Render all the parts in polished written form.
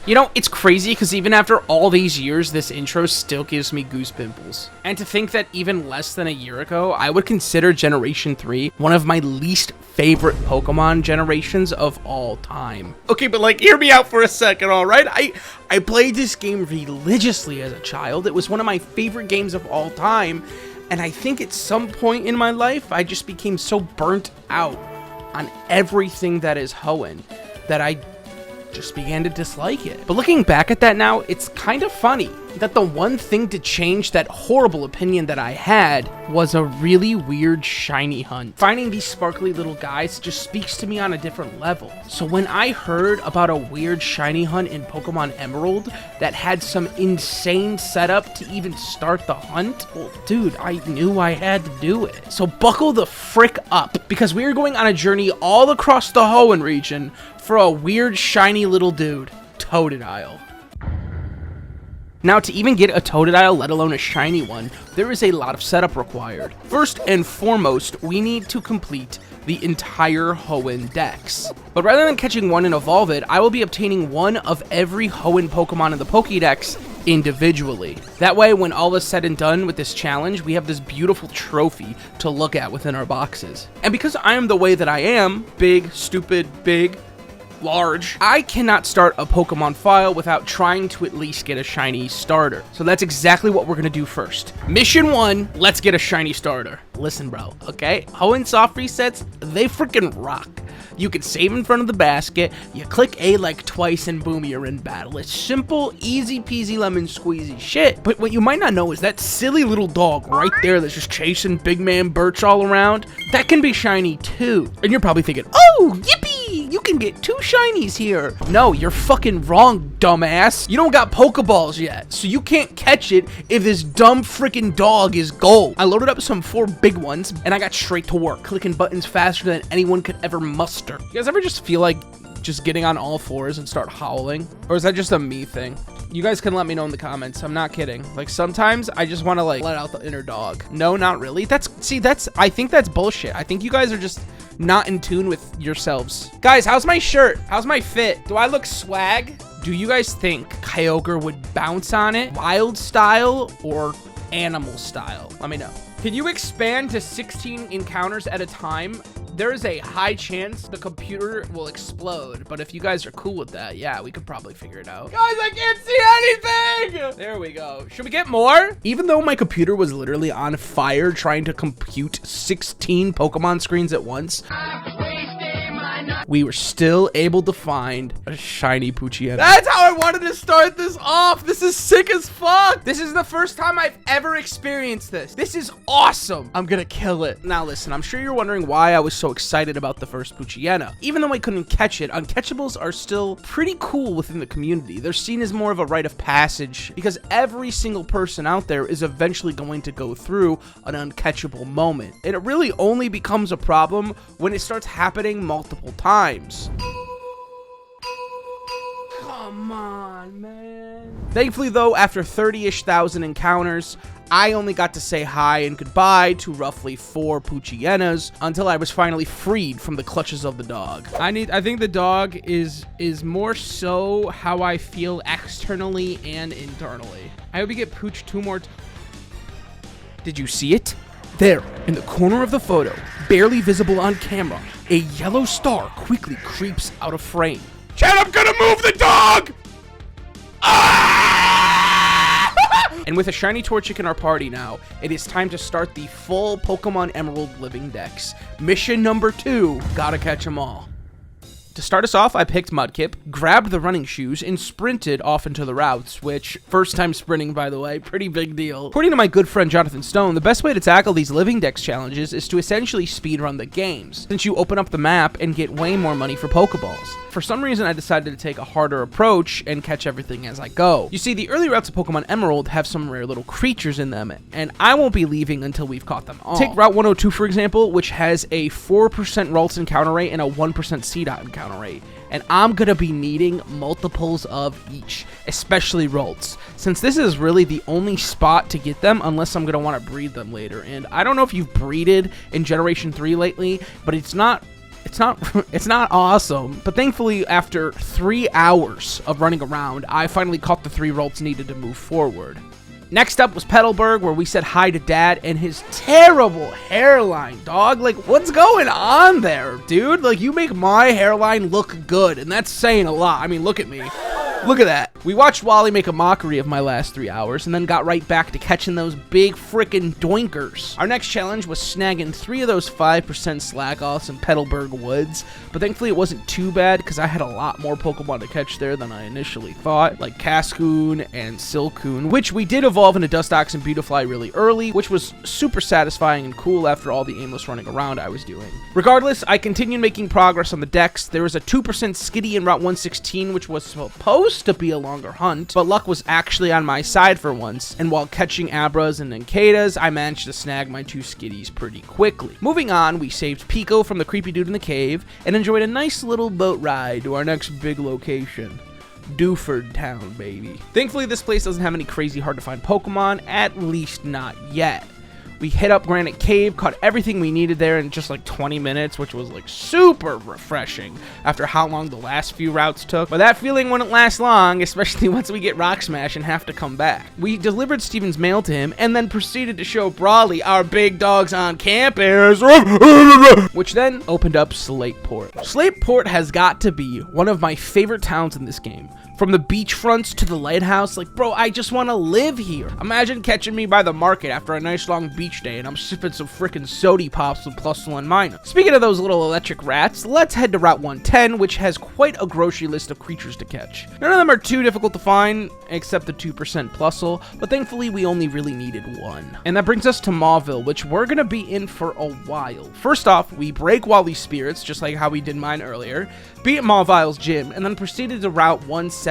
You know, it's crazy because even after all these years, this intro still gives me goose pimples. And to think that even less than a year ago, I would consider Generation 3 one of my least favorite Pokemon generations of all time. Okay, but like, hear me out for a second, alright? I played this game religiously as a child. It was one of my favorite games of all time. And I think at some point in my life, I just became so burnt out on everything that is Hoenn that I just began to dislike it. But looking back at that now, it's kind of funny that the one thing to change that horrible opinion that I had was a really weird shiny hunt. Finding these sparkly little guys just speaks to me on a different level. So when I heard about a weird shiny hunt in Pokemon Emerald that had some insane setup to even start the hunt, well, dude, I knew I had to do it. So buckle the frick up, because we are going on a journey all across the Hoenn region for a weird shiny little dude, Totodile. Now, to even get a Totodile, let alone a shiny one, there is a lot of setup required. First and foremost, we need to complete the entire Hoenn Dex. But rather than catching one and evolve it, I will be obtaining one of every Hoenn Pokemon in the Pokédex individually. That way, when all is said and done with this challenge, we have this beautiful trophy to look at within our boxes. And because I am the way that I am, big, stupid, big, large, I cannot start a Pokemon file without trying to at least get a shiny starter. So that's exactly what we're gonna do first. Mission 1, let's get a shiny starter. Listen, bro, okay? Hoenn soft resets, they freaking rock. You can save in front of the basket, you click A like twice, and boom, you're in battle. It's simple, easy peasy lemon squeezy shit. But what you might not know is that silly little dog right there that's just chasing Big Man Birch all around, that can be shiny too. And you're probably thinking, oh, yippee! You can get 2 shinies here. No, you're fucking wrong, dumbass. You don't got Pokeballs yet, so you can't catch it if this dumb freaking dog is gold. I loaded up some 4 big ones, and I got straight to work, clicking buttons faster than anyone could ever muster. You guys ever just feel like just getting on all fours and start howling? Or is that just a me thing? You guys can let me know in the comments. I'm not kidding. Like, sometimes I just want to like let out the inner dog. No, not really. I think that's bullshit. I think you guys are just not in tune with yourselves. Guys, how's my shirt? How's my fit? Do I look swag? Do you guys think Kyogre would bounce on it wild style or animal style? Let me know. Can you expand to 16 encounters at a time? There is a high chance the computer will explode, but if you guys are cool with that, yeah, we could probably figure it out. Guys, I can't see anything! There we go. Should we get more? Even though my computer was literally on fire trying to compute 16 Pokemon screens at once, we were still able to find a shiny Poochyena. That's how I wanted to start this off. This is sick as fuck. This is the first time I've ever experienced this. This is awesome. I'm gonna kill it. Now listen, I'm sure you're wondering why I was so excited about the first Poochyena. Even though I couldn't catch it, uncatchables are still pretty cool within the community. They're seen as more of a rite of passage because every single person out there is eventually going to go through an uncatchable moment. And it really only becomes a problem when it starts happening multiple times. Come on, man. Thankfully, though, after 30-ish thousand encounters, I only got to say hi and goodbye to roughly 4 Poochyenas until I was finally freed from the clutches of the dog. I think the dog is more so how I feel externally and internally. I hope you get Pooch 2 more times. Did you see it? There, in the corner of the photo, barely visible on camera, a yellow star quickly creeps out of frame. Chad, I'm gonna move the dog! Ah! And with a shiny Torchic in our party now, it is time to start the full Pokemon Emerald Living Dex. Mission number 2, gotta catch them all. To start us off, I picked Mudkip, grabbed the running shoes, and sprinted off into the routes, which, first time sprinting, by the way, pretty big deal. According to my good friend Jonathan Stone, the best way to tackle these Living Dex challenges is to essentially speedrun the games, since you open up the map and get way more money for Pokeballs. For some reason, I decided to take a harder approach and catch everything as I go. You see, the early routes of Pokemon Emerald have some rare little creatures in them, and I won't be leaving until we've caught them all. Take Route 102, for example, which has a 4% Ralts encounter rate and a 1% CDOT encounter rate. And I'm gonna be needing multiples of each, especially Ralts, since this is really the only spot to get them unless I'm gonna want to breed them later. And I don't know if you've breeded in Generation 3 lately, but it's not it's not it's not awesome. But thankfully, after 3 hours of running around, I finally caught the 3 rolls needed to move forward. Next up was Petalburg, where we said hi to Dad and his terrible hairline, dog. Like, what's going on there, dude? Like, you make my hairline look good, and that's saying a lot. I mean, look at me. Look at that. We watched Wally make a mockery of my last 3 hours and then got right back to catching those big frickin' doinkers. Our next challenge was snagging 3 of those 5% slack-offs in Petalburg Woods, but thankfully it wasn't too bad because I had a lot more Pokemon to catch there than I initially thought, like Cascoon and Silcoon, which we did evolve into Dustox and Beautifly really early, which was super satisfying and cool after all the aimless running around I was doing. Regardless, I continued making progress on the decks. There was a 2% Skitty in Route 116, which was supposed to be a longer hunt, but luck was actually on my side for once, and while catching Abras and Encadas, I managed to snag my 2 Skitties pretty quickly. Moving on, we saved Pico from the creepy dude in the cave, and enjoyed a nice little boat ride to our next big location. Dewford Town, baby. Thankfully, this place doesn't have any crazy hard to find Pokemon, at least not yet. We hit up Granite Cave, caught everything we needed there in just like 20 minutes, which was like super refreshing after how long the last few routes took. But that feeling wouldn't last long, especially once we get Rock Smash and have to come back. We delivered Steven's mail to him and then proceeded to show Brawly our big dogs on campus, which then opened up Slateport. Slateport has got to be one of my favorite towns in this game. From the beachfronts to the lighthouse, like, bro, I just want to live here. Imagine catching me by the market after a nice long beach day and I'm sipping some frickin' sody pops with +1 Speaking of those little electric rats, let's head to Route 110, which has quite a grocery list of creatures to catch. None of them are too difficult to find, except the 2% Plusle, but thankfully we only really needed 1. And that brings us to Mauville, which we're gonna be in for a while. First off, we break Wally's spirits, just like how we did mine earlier, beat Mauville's gym, and then proceeded to Route 117.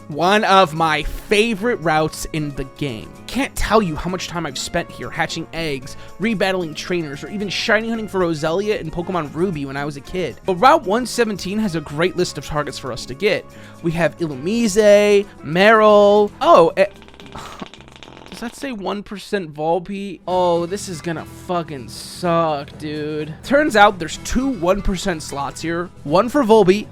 One of my favorite routes in the game. Can't tell you how much time I've spent here hatching eggs, rebattling trainers, or even shiny hunting for Roselia in Pokemon Ruby when I was a kid. But Route 117 has a great list of targets for us to get. We have Illumise, Meryl. Oh, does that say 1% Volpe? Oh, this is gonna fucking suck, dude. Turns out there's 2 1% slots here. One for Volpe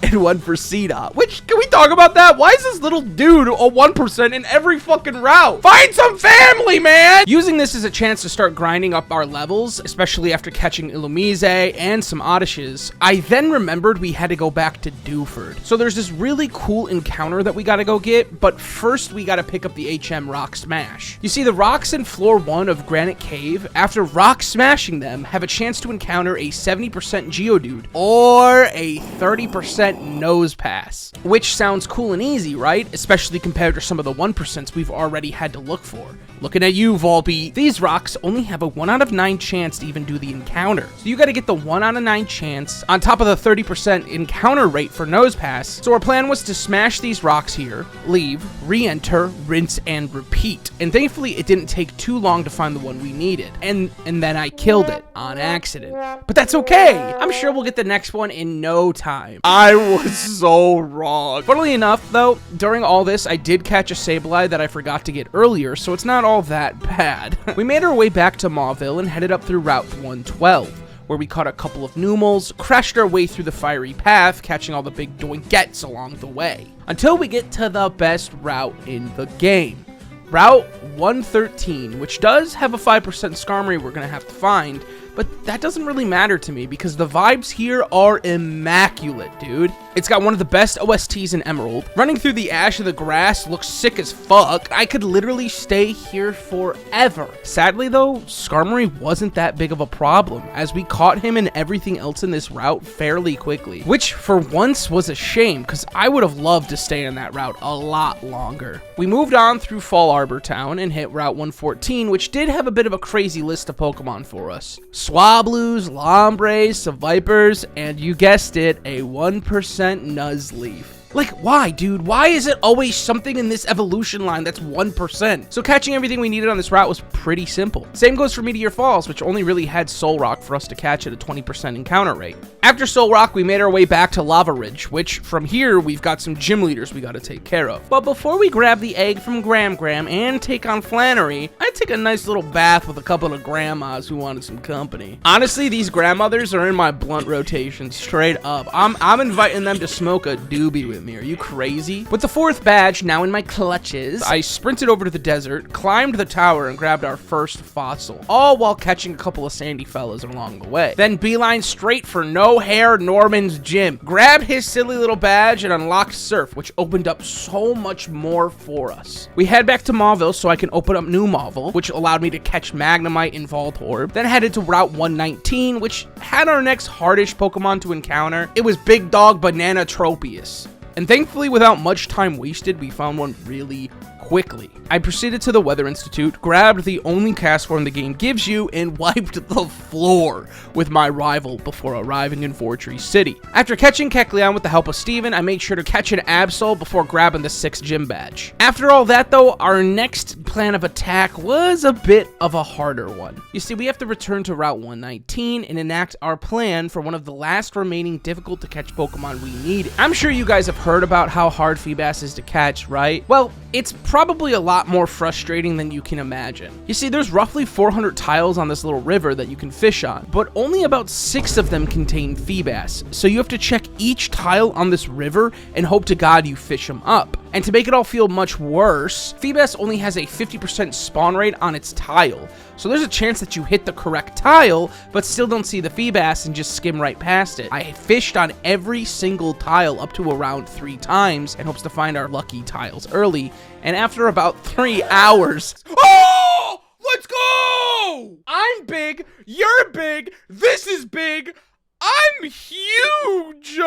and one for C-Dot. Which, can we talk about that? Why is this little dude a 1% in every fucking route? Find some family, man! Using this as a chance to start grinding up our levels, especially after catching Illumise and some Oddishes, I then remembered we had to go back to Dewford. So there's this really cool encounter that we gotta go get, but first we gotta pick up the HM Rock Smash. You see, the rocks in floor 1 of Granite Cave, after rock smashing them, have a chance to encounter a 70% Geodude, or a 30% Nose Pass. Which sounds cool and easy, right? Especially compared to some of the 1% we've already had to look for. Looking at you, Volpe. These rocks only have a 1 out of 9 chance to even do the encounter. So you gotta get the 1 out of 9 chance on top of the 30% encounter rate for Nose Pass. So our plan was to smash these rocks here, leave, re-enter, rinse, and repeat. And thankfully it didn't take too long to find the one we needed. And then I killed it on accident. But that's okay. I'm sure we'll get the next one in no time. I was so wrong. Funnily enough, though, during all this, I did catch a Sableye that I forgot to get earlier, so it's not all that bad. We made our way back to Mauville and headed up through Route 112, where we caught a couple of Numels, crashed our way through the fiery path, catching all the big doinkettes along the way, until we get to the best route in the game. Route 113, which does have a 5% Skarmory we're gonna have to find, but that doesn't really matter to me because the vibes here are immaculate, dude. It's got one of the best OSTs in Emerald. Running through the ash of the grass looks sick as fuck. I could literally stay here forever. Sadly though, Skarmory wasn't that big of a problem, as we caught him and everything else in this route fairly quickly, which for once was a shame because I would have loved to stay in that route a lot longer. We moved on through Fall Arbor Town and hit Route 114, which did have a bit of a crazy list of Pokemon for us. Swablues, Lombres, some Vipers, and you guessed it, a 1% Nuzleaf. Like, why, dude? Why is it always something in this evolution line that's 1%? So catching everything we needed on this route was pretty simple. Same goes for Meteor Falls, which only really had Soul Rock for us to catch at a 20% encounter rate. After Soul Rock, we made our way back to Lava Ridge, which from here, we've got some gym leaders we gotta take care of. But before we grab the egg from Gram and take on Flannery, I'd take a nice little bath with a couple of grandmas who wanted some company. Honestly, these grandmothers are in my blunt rotation, straight up. I'm inviting them to smoke a doobie with me. Are you crazy? With the 4th badge now in my clutches, I sprinted over to the desert, climbed the tower, and grabbed our first fossil, all while catching a couple of sandy fellas along the way. Then beeline straight for No Hair Norman's gym, grabbed his silly little badge, and unlocked Surf, which opened up so much more for us. We head back to Mauville so I can open up New Mauville, which allowed me to catch Magnemite and Voltorb, then headed to Route 119, which had our next hardish Pokemon to encounter. It was Big Dog Banana Tropius. And thankfully, without much time wasted, we found one really quickly. I proceeded to the Weather Institute, grabbed the only cast form the game gives you, and wiped the floor with my rival before arriving in Fortree City. After catching Kecleon with the help of Steven, I made sure to catch an Absol before grabbing the 6th gym badge. After all that though, our next plan of attack was a bit of a harder one. You see, we have to return to Route 119 and enact our plan for one of the last remaining difficult to catch Pokemon we needed. I'm sure you guys have heard about how hard Feebas is to catch, right? Well, it's probably a lot more frustrating than you can imagine. You see, there's roughly 400 tiles on this little river that you can fish on, but only about 6 of them contain Feebas, so you have to check each tile on this river and hope to God you fish them up. And to make it all feel much worse, Feebas only has a 50% spawn rate on its tile, so there's a chance that you hit the correct tile, but still don't see the Feebas and just skim right past it. I fished on every single tile up to around 3 times in hopes to find our lucky tiles early, and after about 3 hours... Oh! Let's go! I'm big, you're big, this is big, I'm huge!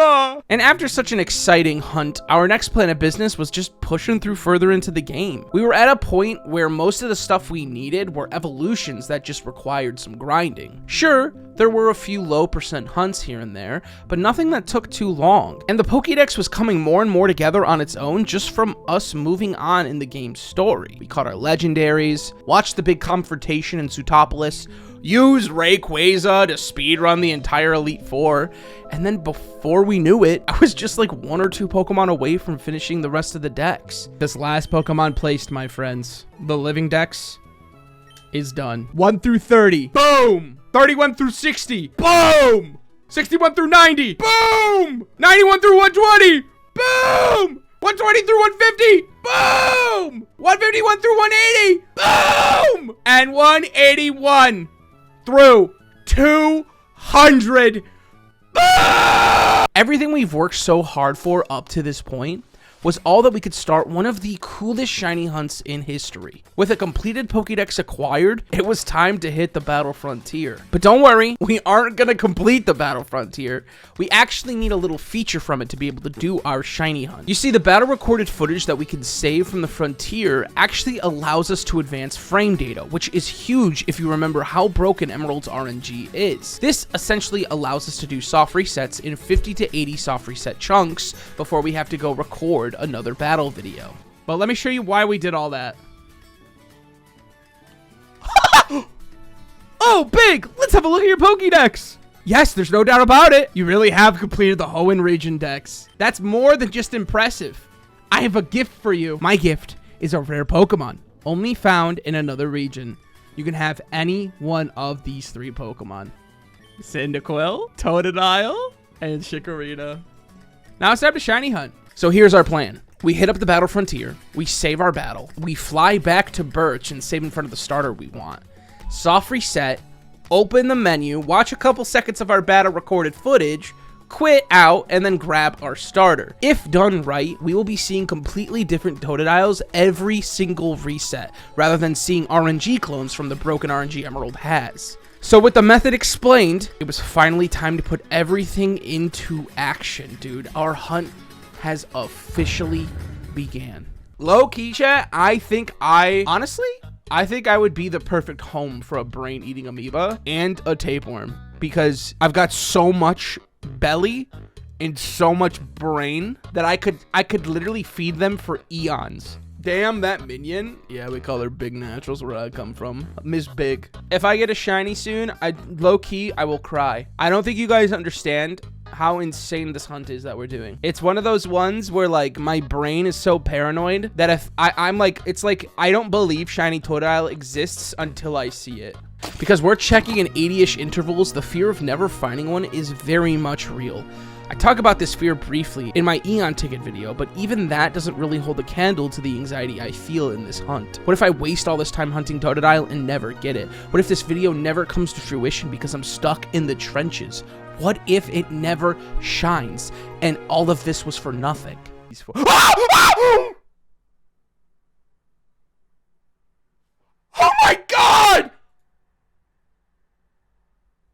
And after such an exciting hunt, our next plan of business was just pushing through further into the game. We were at a point where most of the stuff we needed were evolutions that just required some grinding. Sure, there were a few low % hunts here and there, but nothing that took too long. And the Pokédex was coming more and more together on its own just from us moving on in the game's story. We caught our legendaries, watched the big confrontation in Zootopolis, used Rayquaza to speedrun the entire Elite Four, and then before we knew it, I was just like 1 or 2 Pokemon away from finishing the rest of the decks. This last Pokemon placed, my friends. The living dex is done. 1 through 30. Boom! 31 through 60. Boom! 61 through 90. Boom! 91 through 120. Boom! 120 through 150. Boom! 151 through 180. Boom! And 181 through 200. Boom! Everything we've worked so hard for up to this point was all that we could start one of the coolest shiny hunts in history. With a completed Pokédex acquired, it was time to hit the Battle Frontier. But don't worry, we aren't gonna complete the Battle Frontier. We actually need a little feature from it to be able to do our shiny hunt. You see, the battle recorded footage that we can save from the Frontier actually allows us to advance frame data, which is huge if you remember how broken Emerald's RNG is. This essentially allows us to do soft resets in 50 to 80 soft reset chunks before we have to go record another battle video. But let me show you why we did all that. Oh, Big! Let's have a look at your Pokédex! Yes, there's no doubt about it. You really have completed the Hoenn region dex. That's more than just impressive. I have a gift for you. My gift is a rare Pokemon, only found in another region. You can have any one of these 3 Pokemon. Cyndaquil, Totodile, and Chikorita. Now it's time to shiny hunt. So here's our plan. We hit up the Battle Frontier, we save our battle, we fly back to Birch and save in front of the starter we want. Soft reset, open the menu, watch a couple seconds of our battle recorded footage, quit out, and then grab our starter. If done right, we will be seeing completely different Totodiles every single reset, rather than seeing RNG clones from the broken RNG Emerald has. So with the method explained, it was finally time to put everything into action, dude. Our hunt has officially began. Low-key chat, I think I would be the perfect home for a brain-eating amoeba and a tapeworm, because I've got so much belly and so much brain that I could literally feed them for eons. Damn, that minion. Yeah, we call her Big Naturals where I come from. Miss Big. If I get a shiny soon, low-key, I will cry. I don't think you guys understand how insane this hunt is that we're doing. It's one of those ones where, like, my brain is so paranoid that if I'm like, it's like I don't believe shiny Totodile exists until I see it. Because we're checking in 80-ish intervals, the fear of never finding one is very much real. I talk about this fear briefly in my Eon ticket video, but even that doesn't really hold a candle to the anxiety I feel in this hunt. What if I waste all this time hunting Totodile and never get it? What if this video never comes to fruition because I'm stuck in the trenches? What if it never shines and all of this was for nothing? Oh my god!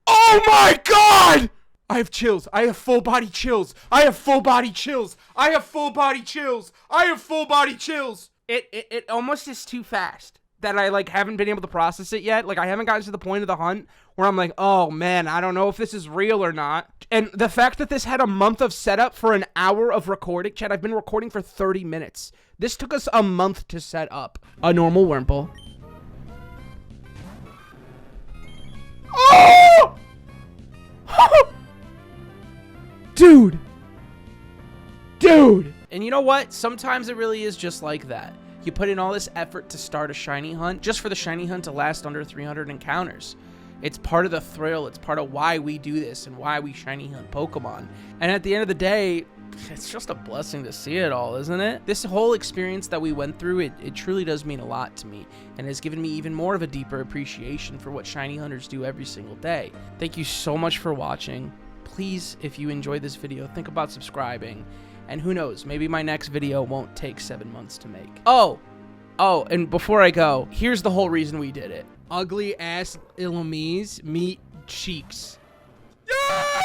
Oh my god! I have chills. I have full body chills. I have full body chills. I have full body chills. I have full body chills. It almost is too fast that I like haven't been able to process it yet. Like I haven't gotten to the point of the hunt where I'm like, oh man, I don't know if this is real or not. And the fact that this had a month of setup for an hour of recording, Chad, I've been recording for 30 minutes. This took us a month to set up. A normal Wurmple. Oh! Dude! And you know what? Sometimes it really is just like that. You put in all this effort to start a shiny hunt just for the shiny hunt to last under 300 encounters. It's part of the thrill. It's part of why we do this and why we shiny hunt Pokemon. And at the end of the day, it's just a blessing to see it all, isn't it? This whole experience that we went through, it truly does mean a lot to me and has given me even more of a deeper appreciation for what shiny hunters do every single day. Thank you so much for watching. Please, if you enjoyed this video, think about subscribing. And who knows, maybe my next video won't take 7 months to make. Oh, and before I go, here's the whole reason we did it. Ugly ass Illumise meet cheeks. Yeah!